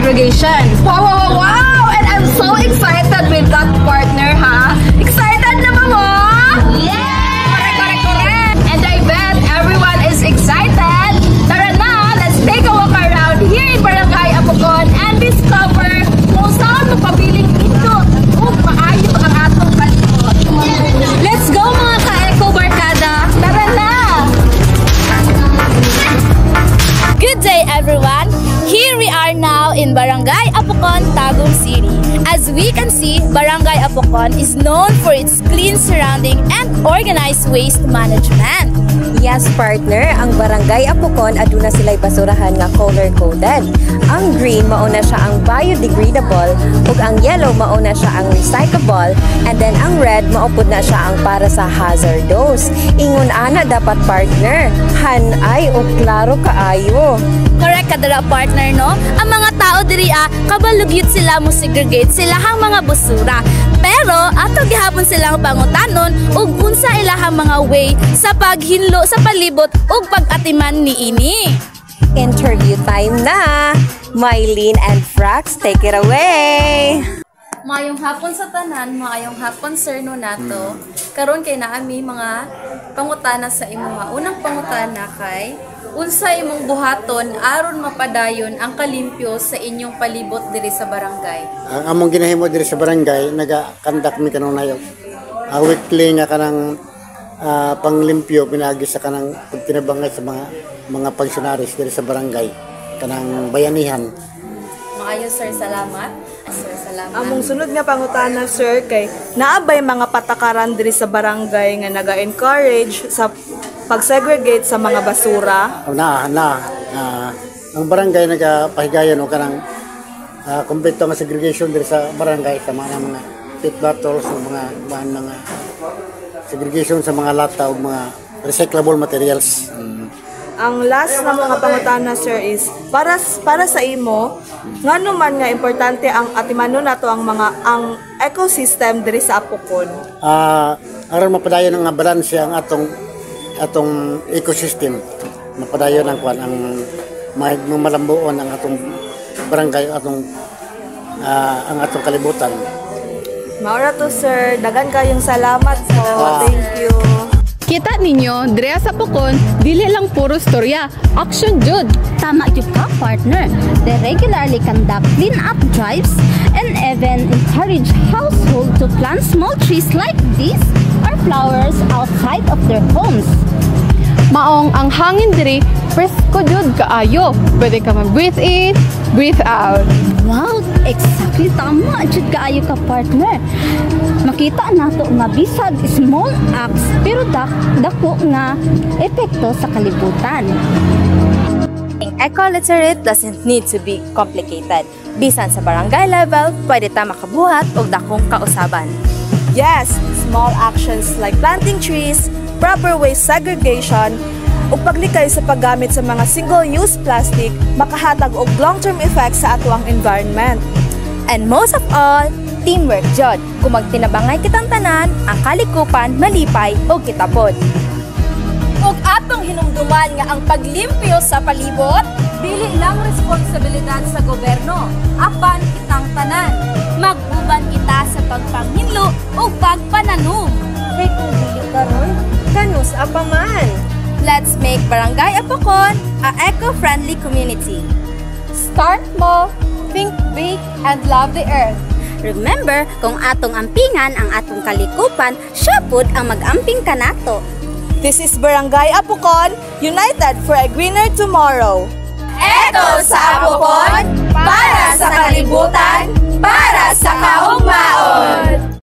segregation. Wow, wow, wow, wow! And I'm so excited with that partner, ha? Excited na mo? Yeah! Correct! And I bet everyone is excited. Tara na, let's take a walk around here in Barangay Apocon and discover kung saan magpabiling ito o maayo ang atong palibot. Let's go mga ka-eco barkada! Tara na! Good day everyone! Here we are now in Barangay Apocon, Tagum City. As we can see, Barangay Apocon is known for its clean surrounding and organized waste management. Yes, partner, ang Barangay Apocon aduna sila'y basurahan nga color-coded. Ang green mauna siya ang biodegradable ug ang yellow mauna siya ang recyclable and then ang red maupod na siya ang para sa hazardous. Ingon ana dapat partner, hanay o klaro kaayo. Correct ka dara partner no? Ang mga tao diri kabalugyot sila mo segregate silahang mga busura. Pero ato gihapon silang pangutanon ug unsa ilahang mga way sa paghinlo sa palibot ug pag-atiman niini. Interview time na! Mylene and Frax, take it away! Maayong hapon sa tanan, maayong hapon sir no nato. Karon kay naami mga pangutana sa imo. Unang pangutana kay unsa imong buhaton aron mapadayon ang kalimpyo sa inyong palibot diri sa barangay? Ang among ginahimo diri sa barangay naga-conduct mi kanunay weekly nga kanang panglimpyo pinagi sa kanang pagtinabangay sa mga pensionaris diri sa barangay kanang bayanihan. Maayo sir, salamat. Sir, salamat. Among sunod nga pangutana sir kay naabay mga patakaran diri sa barangay nga naga-encourage sa pag-segregate sa mga basura. Ang barangay nagapahigayon o kanang kompleto nga segregation diri sa barangay sa mga pit bottles o mga segregation sa mga lata o mga recyclable materials. Ang last na mga pangutana sir is para sa imo ngano man nga importante ang atimanon nato ang ecosystem diri sa Apocon. Aron mapadayon ang balanse ang atong ecosystem, mapadayon ang malambuon ang atong barangay ang atong kalibutan. Maura to sir, dagan kayong salamat po. Thank you. Kita ninyo, dire sa Apocon, dili lang puro storya, action jud. Tama jud ka partner. They regularly conduct clean-up drives and even encourage households to plant small trees like these or flowers outside of their homes. Maong ang hangin diri, presko jud kaayo. Pwede ka mag-breathe in, breathe out. Wow, exactly tama jud kaayo ka partner. Makita nato nga bisag small acts pero dako nga epekto sa kalibutan. Being eco-literate doesn't need to be complicated. Bisan sa barangay level, pwede ta makabuhat og dakong kausaban. Yes, small actions like planting trees, proper waste segregation, ug paglikay sa paggamit sa mga single-use plastic makahatag og long-term effects sa atuang environment. And most of all, teamwork jud. Kung magtinabangay kitang tanan, ang kalikupan malipay og kitapod. Ug atong hinumduman nga ang paglimpyo sa palibot dili lang responsibilidad sa gobyerno, apan kitang tanan. Mag-uban kita sa pagpanghinlo ug pagpananom. Kay kung dili karon, kanus apa man. Let's make Barangay Apocon a eco-friendly community. Start small, think big, and love the earth. Remember, kung atong ampingan ang atong kalikupan, siya pud ang mag-amping kanato. This is Barangay Apocon, united for a greener tomorrow. Eto sa Apocon, para sa kalibutan, para sa kaugmao.